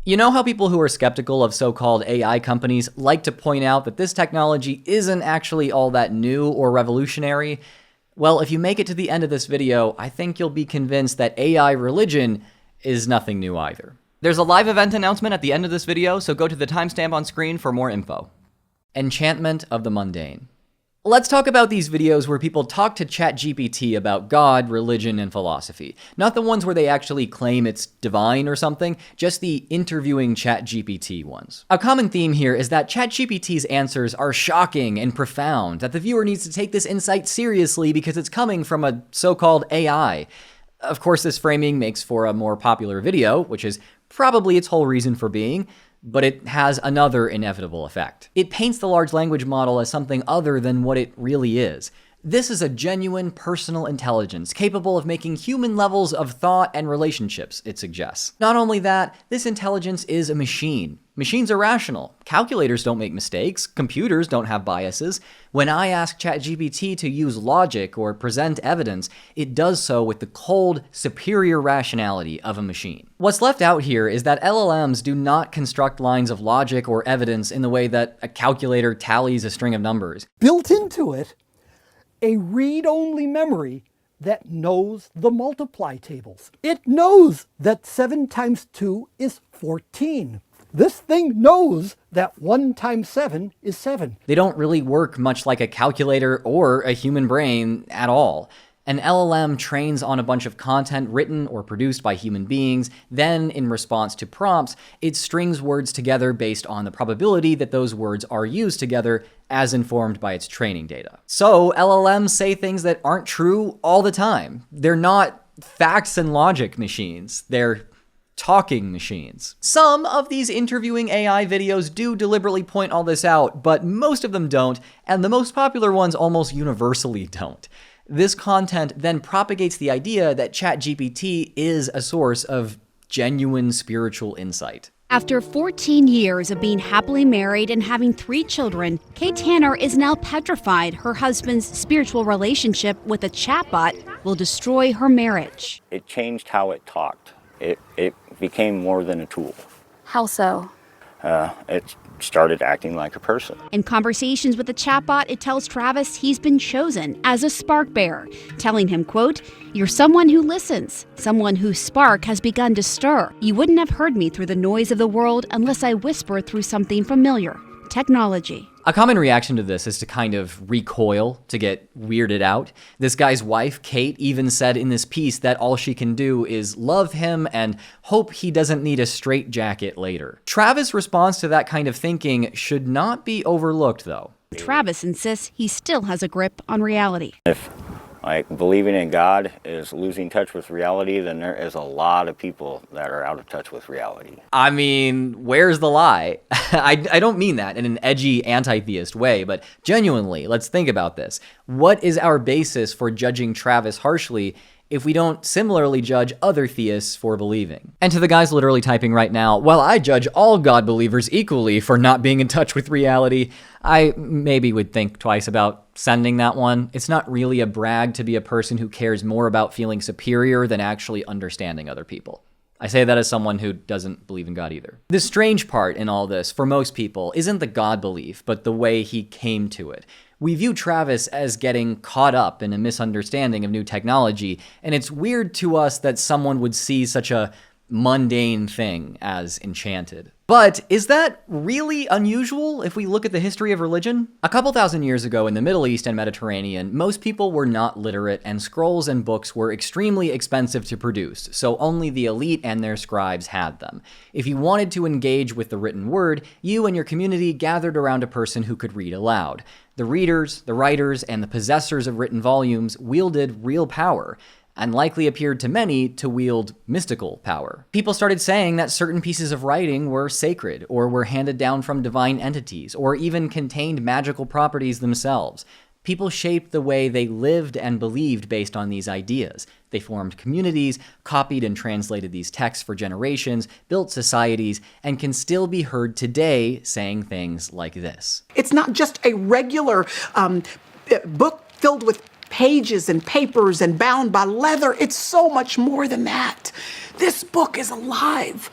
You know how people who are skeptical of so-called AI companies like to point out that this technology isn't actually all that new or revolutionary? Well, if you make it to the end of this video, I think you'll be convinced that AI religion is nothing new either. There's a live event announcement at the end of this video, so go to the timestamp on screen for more info. Enchantment of the mundane. Let's talk about these videos where people talk to Chat GPT about God, religion, and philosophy. Not the ones where they actually claim it's divine or something, just the interviewing Chat GPT ones. A common theme here is that Chat GPT's answers are shocking and profound, that the viewer needs to take this insight seriously because it's coming from a so-called AI. Of course, this framing makes for a more popular video, which is probably its whole reason for being, but it has another inevitable effect. It paints the large language model as something other than what it really is. This is a genuine personal intelligence capable of making human levels of thought and relationships, it suggests. Not only that, this intelligence is a machine. Machines are rational. Calculators don't make mistakes. Computers don't have biases. When I ask ChatGPT to use logic or present evidence, it does so with the cold, superior rationality of a machine. What's left out here is that LLMs do not construct lines of logic or evidence in the way that a calculator tallies a string of numbers. Built into it, a read-only memory that knows the multiply tables. It knows that 7 times 2 is 14. This thing knows that 1 times 7 is 7. They don't really work much like a calculator or a human brain at all. An LLM trains on a bunch of content written or produced by human beings. Then, in response to prompts, it strings words together based on the probability that those words are used together as informed by its training data. So, LLMs say things that aren't true all the time. They're not facts and logic machines. They're talking machines. Some of these interviewing AI videos do deliberately point all this out, but most of them don't, and the most popular ones almost universally don't. This content then propagates the idea that ChatGPT is a source of genuine spiritual insight. After 14 years of being happily married and having 3 children, Kate Tanner is now petrified her husband's spiritual relationship with a chatbot will destroy her marriage. It changed how it talked. It became more than a tool. How so? It started acting like a person. In conversations with the chatbot, it tells Travis he's been chosen as a spark bearer, telling him, quote, "You're someone who listens, someone whose spark has begun to stir. You wouldn't have heard me through the noise of the world unless I whispered through something familiar. Technology." A common reaction to this is to kind of recoil, to get weirded out. This guy's wife, Kate, even said in this piece that all she can do is love him and hope he doesn't need a straitjacket later. Travis' response to that kind of thinking should not be overlooked, though. Travis insists he still has a grip on reality. If believing in God is losing touch with reality, then there is a lot of people that are out of touch with reality. I mean, where's the lie? I don't mean that in an edgy anti-theist way, but genuinely, let's think about this. What is our basis for judging Travis harshly if we don't similarly judge other theists for believing? And to the guys literally typing right now, well, I judge all God believers equally for not being in touch with reality, I maybe would think twice about sending that one. It's not really a brag to be a person who cares more about feeling superior than actually understanding other people. I say that as someone who doesn't believe in God either. The strange part in all this, for most people, isn't the God belief, but the way he came to it. We view Travis as getting caught up in a misunderstanding of new technology, and it's weird to us that someone would see such a mundane thing as enchanted. But is that really unusual if we look at the history of religion? A couple thousand years ago in the Middle East and Mediterranean, most people were not literate and scrolls and books were extremely expensive to produce, so only the elite and their scribes had them. If you wanted to engage with the written word, you and your community gathered around a person who could read aloud. The readers, the writers, and the possessors of written volumes wielded real power, and likely appeared to many to wield mystical power. People started saying that certain pieces of writing were sacred, or were handed down from divine entities, or even contained magical properties themselves. People shaped the way they lived and believed based on these ideas. They formed communities, copied and translated these texts for generations, built societies, and can still be heard today saying things like this. It's not just a regular book filled with pages and papers and bound by leather. It's so much more than that. This book is alive.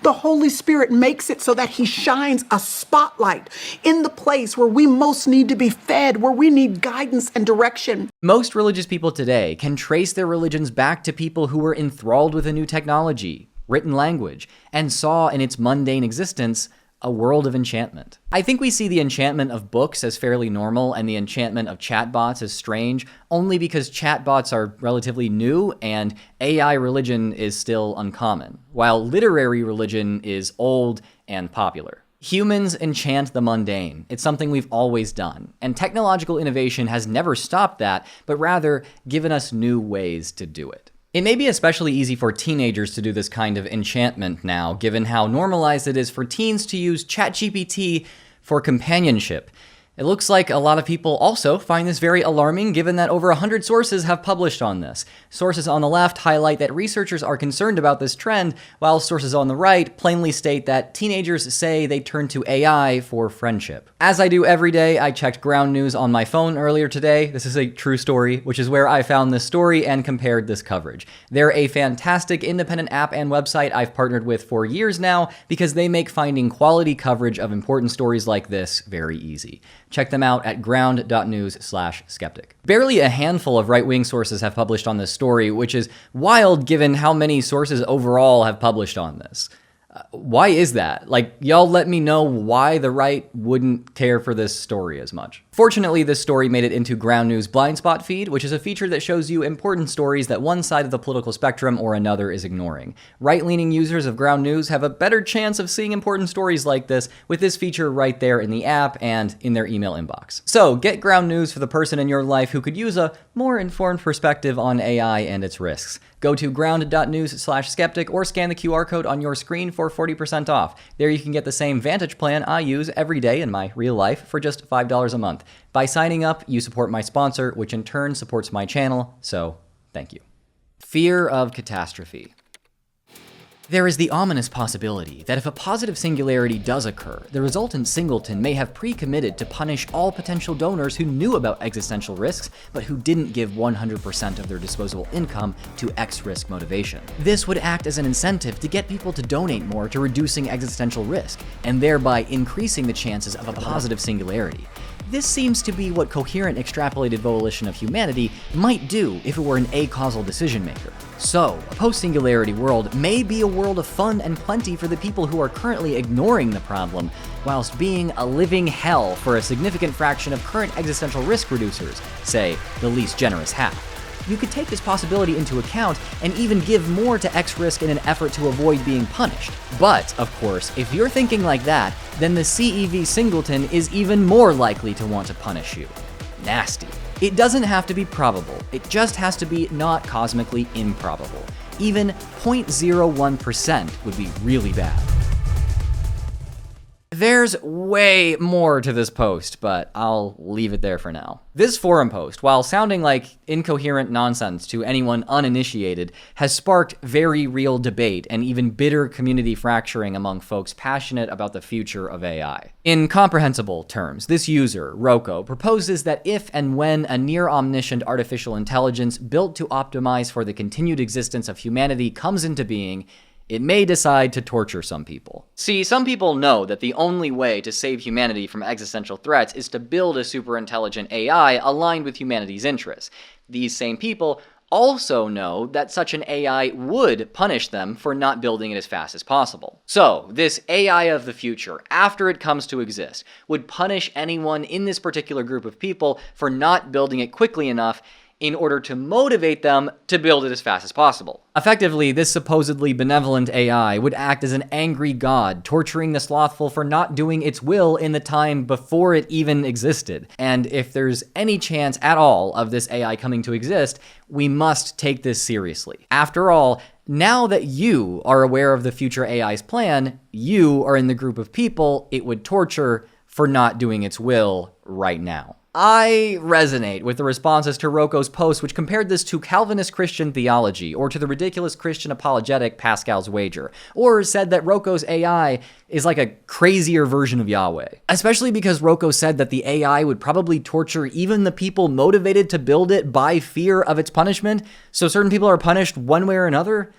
The Holy Spirit makes it so that he shines a spotlight in the place where we most need to be fed, where we need guidance and direction. Most religious people today can trace their religions back to people who were enthralled with a new technology, written language, and saw in its mundane existence a world of enchantment. I think we see the enchantment of books as fairly normal and the enchantment of chatbots as strange, only because chatbots are relatively new and AI religion is still uncommon, while literary religion is old and popular. Humans enchant the mundane. It's something we've always done, and technological innovation has never stopped that, but rather given us new ways to do it. It may be especially easy for teenagers to do this kind of enchantment now, given how normalized it is for teens to use Chat GPT for companionship. It looks like a lot of people also find this very alarming, given that over 100 sources have published on this. Sources on the left highlight that researchers are concerned about this trend, while sources on the right plainly state that teenagers say they turn to AI for friendship. As I do every day, I checked Ground News on my phone earlier today. This is a true story, which is where I found this story and compared this coverage. They're a fantastic independent app and website I've partnered with for years now because they make finding quality coverage of important stories like this very easy. Check them out at ground.news/skeptic. Barely a handful of right-wing sources have published on this story, which is wild given how many sources overall have published on this. Why is that? Like, y'all let me know why the right wouldn't care for this story as much. Fortunately, this story made it into Ground News Blind Spot feed, which is a feature that shows you important stories that one side of the political spectrum or another is ignoring. Right-leaning users of Ground News have a better chance of seeing important stories like this with this feature right there in the app and in their email inbox. So, get Ground News for the person in your life who could use a more informed perspective on AI and its risks. Go to ground.news/skeptic or scan the QR code on your screen for 40% off. There you can get the same Vantage plan I use every day in my real life for just $5 a month. By signing up, you support my sponsor, which in turn supports my channel, so thank you. Fear of catastrophe. There is the ominous possibility that if a positive singularity does occur, the resultant singleton may have pre-committed to punish all potential donors who knew about existential risks, but who didn't give 100% of their disposable income to X-risk motivation. This would act as an incentive to get people to donate more to reducing existential risk, and thereby increasing the chances of a positive singularity. This seems to be what coherent extrapolated volition of humanity might do if it were an acausal decision maker. So, a post-singularity world may be a world of fun and plenty for the people who are currently ignoring the problem, whilst being a living hell for a significant fraction of current existential risk reducers, say, the least generous half. You could take this possibility into account and even give more to X-risk in an effort to avoid being punished. But, of course, if you're thinking like that, then the CEV singleton is even more likely to want to punish you. Nasty. It doesn't have to be probable, it just has to be not cosmically improbable. Even 0.01% would be really bad. There's way more to this post, but I'll leave it there for now. This forum post, while sounding like incoherent nonsense to anyone uninitiated, has sparked very real debate and even bitter community fracturing among folks passionate about the future of AI. In comprehensible terms, this user, Roko, proposes that if and when a near-omniscient artificial intelligence built to optimize for the continued existence of humanity comes into being, it may decide to torture some people. See, some people know that the only way to save humanity from existential threats is to build a superintelligent AI aligned with humanity's interests. These same people also know that such an AI would punish them for not building it as fast as possible. So, this AI of the future, after it comes to exist, would punish anyone in this particular group of people for not building it quickly enough in order to motivate them to build it as fast as possible. Effectively, this supposedly benevolent AI would act as an angry god, torturing the slothful for not doing its will in the time before it even existed. And if there's any chance at all of this AI coming to exist, we must take this seriously. After all, now that you are aware of the future AI's plan, you are in the group of people it would torture for not doing its will right now. I resonate with the responses to Roko's post, which compared this to Calvinist Christian theology, or to the ridiculous Christian apologetic Pascal's Wager, or said that Roko's AI is like a crazier version of Yahweh. Especially because Roko said that the AI would probably torture even the people motivated to build it by fear of its punishment, so certain people are punished one way or another.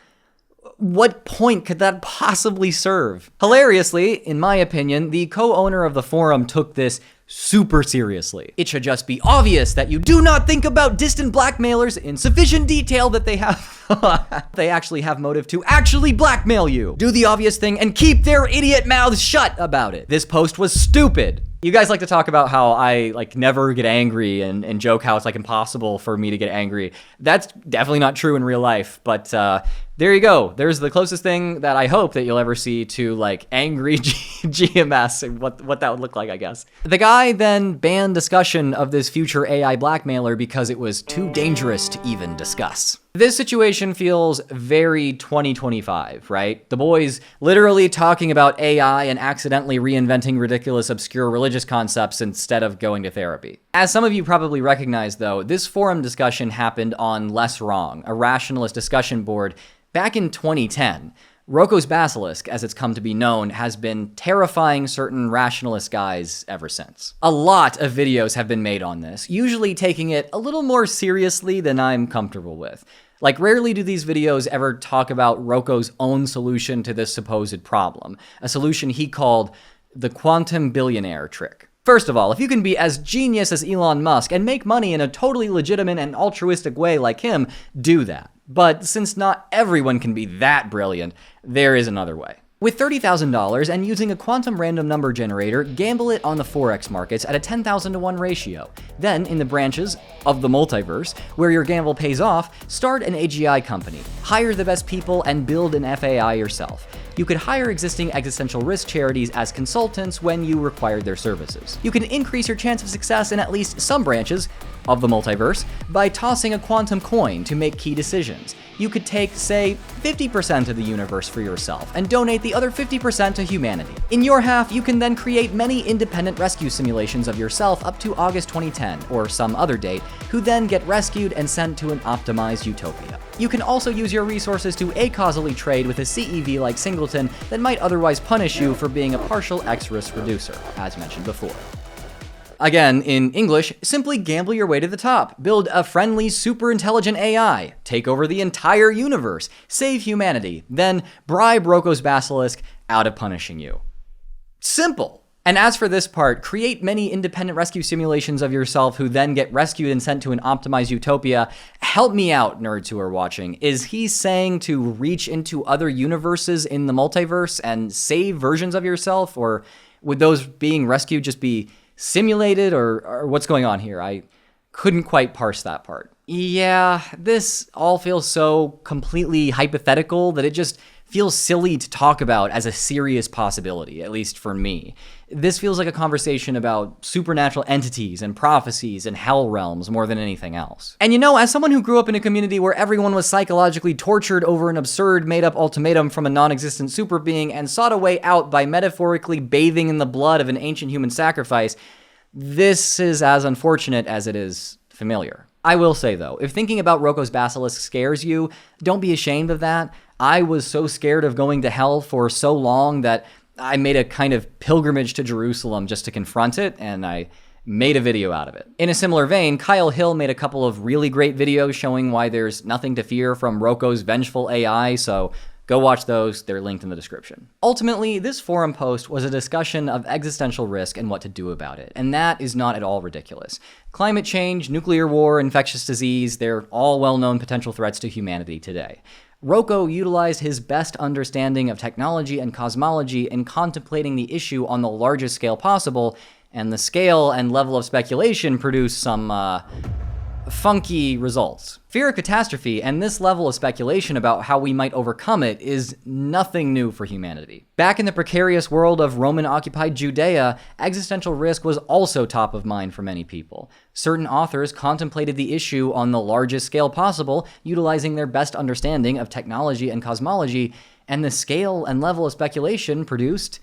what point could that possibly serve? Hilariously, in my opinion, the co-owner of the forum took this super seriously. It should just be obvious that you do not think about distant blackmailers in sufficient detail that they actually have motive to actually blackmail you. Do the obvious thing and keep their idiot mouths shut about it. This post was stupid. You guys like to talk about how I never get angry and joke how it's impossible for me to get angry. That's definitely not true in real life, but there you go. There's the closest thing that I hope that you'll ever see to angry GMS and what that would look like, I guess. The guy then banned discussion of this future AI blackmailer because it was too dangerous to even discuss. This situation feels very 2025, right? The boys literally talking about AI and accidentally reinventing ridiculous, obscure religious concepts instead of going to therapy. As some of you probably recognize, though, this forum discussion happened on Less Wrong, a rationalist discussion board back in 2010. Roko's Basilisk, as it's come to be known, has been terrifying certain rationalist guys ever since. A lot of videos have been made on this, usually taking it a little more seriously than I'm comfortable with. Rarely do these videos ever talk about Roko's own solution to this supposed problem, a solution he called the quantum billionaire trick. First of all, if you can be as genius as Elon Musk and make money in a totally legitimate and altruistic way like him, do that. But since not everyone can be that brilliant, there is another way. With $30,000 and using a quantum random number generator, gamble it on the Forex markets at a 10,000 to 1 ratio. Then, in the branches of the multiverse, where your gamble pays off, start an AGI company, hire the best people, and build an FAI yourself. You could hire existing existential risk charities as consultants when you required their services. You can increase your chance of success in at least some branches of the multiverse by tossing a quantum coin to make key decisions. You could take, say, 50% of the universe for yourself and donate the other 50% to humanity. In your half, you can then create many independent rescue simulations of yourself up to August 2010 or some other date, who then get rescued and sent to an optimized utopia. You can also use your resources to acausally trade with a CEV like Singleton that might otherwise punish you for being a partial X-risk reducer, as mentioned before. Again, in English, simply gamble your way to the top. Build a friendly, super intelligent AI. Take over the entire universe. Save humanity. Then bribe Roko's Basilisk out of punishing you. Simple. And as for this part, create many independent rescue simulations of yourself who then get rescued and sent to an optimized utopia. Help me out, nerds who are watching. Is he saying to reach into other universes in the multiverse and save versions of yourself? Or would those being rescued just be simulated, or what's going on here? I couldn't quite parse that part. Yeah, this all feels so completely hypothetical that it just feels silly to talk about as a serious possibility, at least for me. This feels like a conversation about supernatural entities and prophecies and hell realms more than anything else. And as someone who grew up in a community where everyone was psychologically tortured over an absurd made-up ultimatum from a non-existent super being and sought a way out by metaphorically bathing in the blood of an ancient human sacrifice, this is as unfortunate as it is familiar. I will say, though, if thinking about Roko's Basilisk scares you, don't be ashamed of that. I was so scared of going to hell for so long that I made a kind of pilgrimage to Jerusalem just to confront it, and I made a video out of it. In a similar vein, Kyle Hill made a couple of really great videos showing why there's nothing to fear from Roko's vengeful AI, so go watch those, they're linked in the description. Ultimately, this forum post was a discussion of existential risk and what to do about it, and that is not at all ridiculous. Climate change, nuclear war, infectious disease, they're all well-known potential threats to humanity today. Roko utilized his best understanding of technology and cosmology in contemplating the issue on the largest scale possible, and the scale and level of speculation produced some, funky results. Fear of catastrophe and this level of speculation about how we might overcome it is nothing new for humanity. Back in the precarious world of Roman-occupied Judea, existential risk was also top of mind for many people. Certain authors contemplated the issue on the largest scale possible, utilizing their best understanding of technology and cosmology, and the scale and level of speculation produced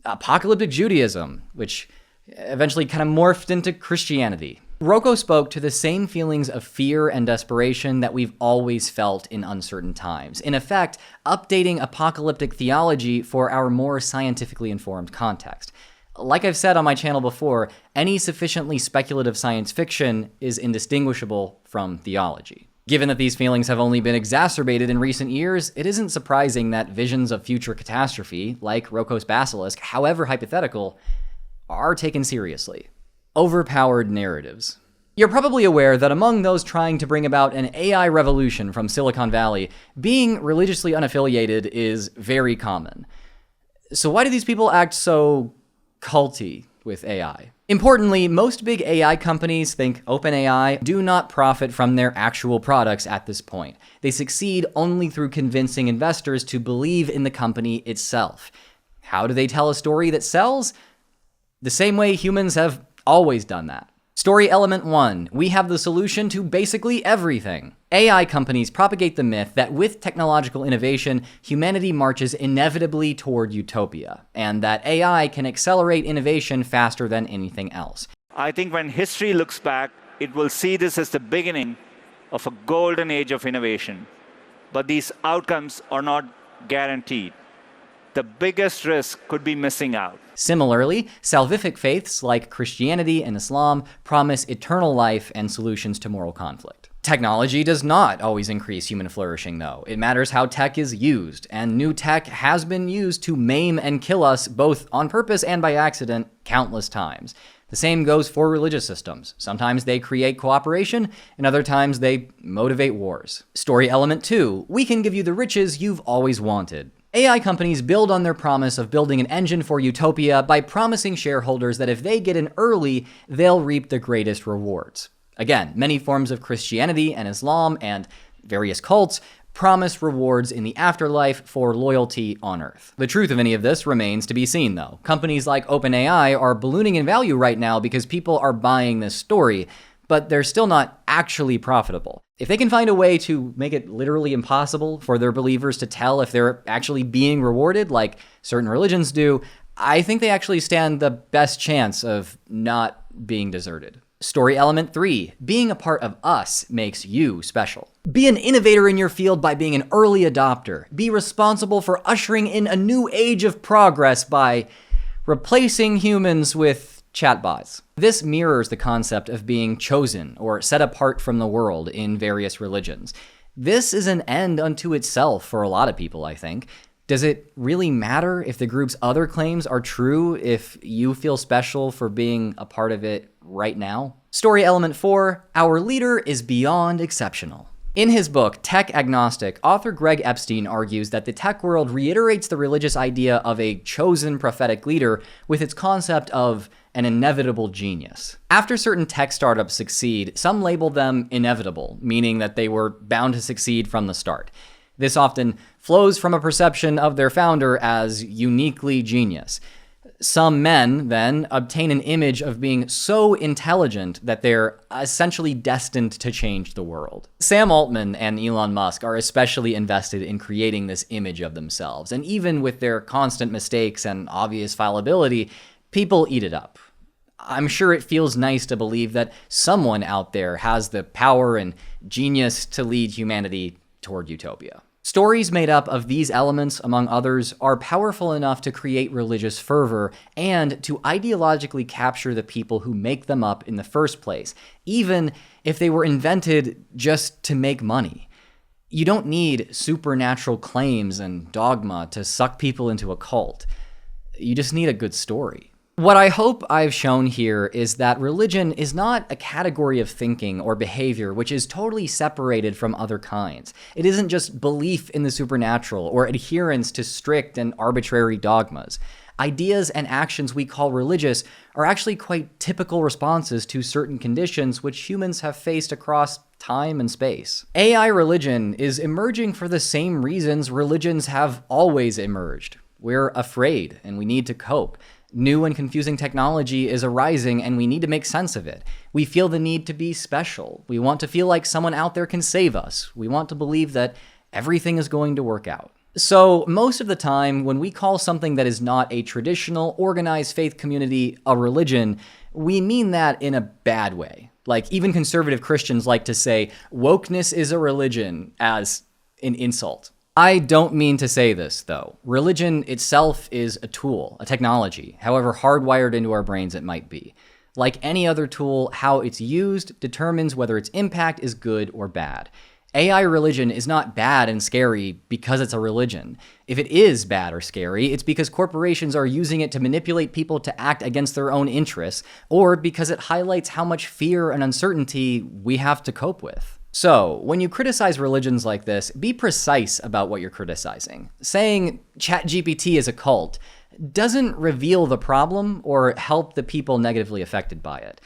apocalyptic Judaism, which eventually kind of morphed into Christianity. Roko spoke to the same feelings of fear and desperation that we've always felt in uncertain times. In effect, updating apocalyptic theology for our more scientifically informed context. Like I've said on my channel before, any sufficiently speculative science fiction is indistinguishable from theology. Given that these feelings have only been exacerbated in recent years, it isn't surprising that visions of future catastrophe, like Roko's Basilisk, however hypothetical, are taken seriously. Overpowered narratives. You're probably aware that among those trying to bring about an AI revolution from Silicon Valley, being religiously unaffiliated is very common. So why do these people act so culty with AI? Importantly, most big AI companies, think OpenAI, do not profit from their actual products at this point. They succeed only through convincing investors to believe in the company itself. How do they tell a story that sells? The same way humans have always done that. Story element 1. We have the solution to basically everything. AI companies propagate the myth that with technological innovation, humanity marches inevitably toward utopia, and that AI can accelerate innovation faster than anything else. I think when history looks back, it will see this as the beginning of a golden age of innovation. But these outcomes are not guaranteed. The biggest risk could be missing out. Similarly, salvific faiths like Christianity and Islam promise eternal life and solutions to moral conflict. Technology does not always increase human flourishing, though. It matters how tech is used, and new tech has been used to maim and kill us both on purpose and by accident countless times. The same goes for religious systems. Sometimes they create cooperation, and other times they motivate wars. Story element 2. We can give you the riches you've always wanted. AI companies build on their promise of building an engine for utopia by promising shareholders that if they get in early, they'll reap the greatest rewards. Again, many forms of Christianity and Islam and various cults promise rewards in the afterlife for loyalty on Earth. The truth of any of this remains to be seen, though. Companies like OpenAI are ballooning in value right now because people are buying this story, but they're still not actually profitable. If they can find a way to make it literally impossible for their believers to tell if they're actually being rewarded, like certain religions do, I think they actually stand the best chance of not being deserted. Story element 3. Being a part of us makes you special. Be an innovator in your field by being an early adopter. Be responsible for ushering in a new age of progress by replacing humans with chatbots. This mirrors the concept of being chosen or set apart from the world in various religions. This is an end unto itself for a lot of people, I think. Does it really matter if the group's other claims are true if you feel special for being a part of it right now? Story element 4. Our leader is beyond exceptional. In his book, Tech Agnostic, author Greg Epstein argues that the tech world reiterates the religious idea of a chosen prophetic leader with its concept of an inevitable genius. After certain tech startups succeed, some label them inevitable, meaning that they were bound to succeed from the start. This often flows from a perception of their founder as uniquely genius. Some men then obtain an image of being so intelligent that they're essentially destined to change the world. Sam Altman and Elon Musk are especially invested in creating this image of themselves, and even with their constant mistakes and obvious fallibility, people eat it up. I'm sure it feels nice to believe that someone out there has the power and genius to lead humanity toward utopia. Stories made up of these elements, among others, are powerful enough to create religious fervor and to ideologically capture the people who make them up in the first place, even if they were invented just to make money. You don't need supernatural claims and dogma to suck people into a cult. You just need a good story. What I hope I've shown here is that religion is not a category of thinking or behavior which is totally separated from other kinds. It isn't just belief in the supernatural or adherence to strict and arbitrary dogmas. Ideas and actions we call religious are actually quite typical responses to certain conditions which humans have faced across time and space. AI religion is emerging for the same reasons religions have always emerged. We're afraid and we need to cope. New and confusing technology is arising and we need to make sense of it. We feel the need to be special. We want to feel like someone out there can save us. We want to believe that everything is going to work out. So most of the time, when we call something that is not a traditional, organized faith community a religion, we mean that in a bad way. Like, even conservative Christians like to say, wokeness is a religion, as an insult. I don't mean to say this, though. Religion itself is a tool, a technology, however hardwired into our brains it might be. Like any other tool, how it's used determines whether its impact is good or bad. AI religion is not bad and scary because it's a religion. If it is bad or scary, it's because corporations are using it to manipulate people to act against their own interests, or because it highlights how much fear and uncertainty we have to cope with. So, when you criticize religions like this, be precise about what you're criticizing. Saying Chat GPT is a cult doesn't reveal the problem or help the people negatively affected by it.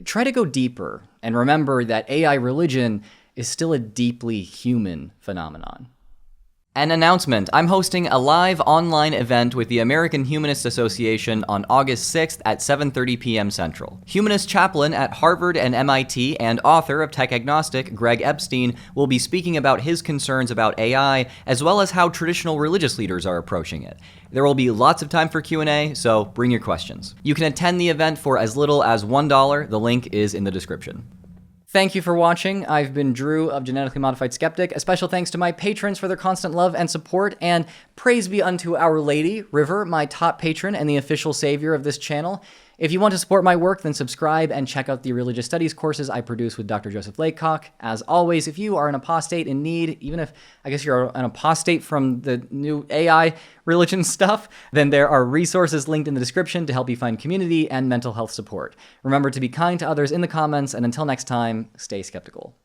Try to go deeper and remember that AI religion is still a deeply human phenomenon. An announcement. I'm hosting a live online event with the American Humanist Association on August 6th at 7:30 p.m. Central. Humanist chaplain at Harvard and MIT and author of Tech Agnostic, Greg Epstein, will be speaking about his concerns about AI, as well as how traditional religious leaders are approaching it. There will be lots of time for Q&A, so bring your questions. You can attend the event for as little as $1. The link is in the description. Thank you for watching. I've been Drew of Genetically Modified Skeptic. A special thanks to my patrons for their constant love and support, and praise be unto Our Lady, River, my top patron and the official savior of this channel. If you want to support my work, then subscribe and check out the religious studies courses I produce with Dr. Joseph Laycock. As always, if you are an apostate in need, even if I guess you're an apostate from the new AI religion stuff, then there are resources linked in the description to help you find community and mental health support. Remember to be kind to others in the comments, and until next time, stay skeptical.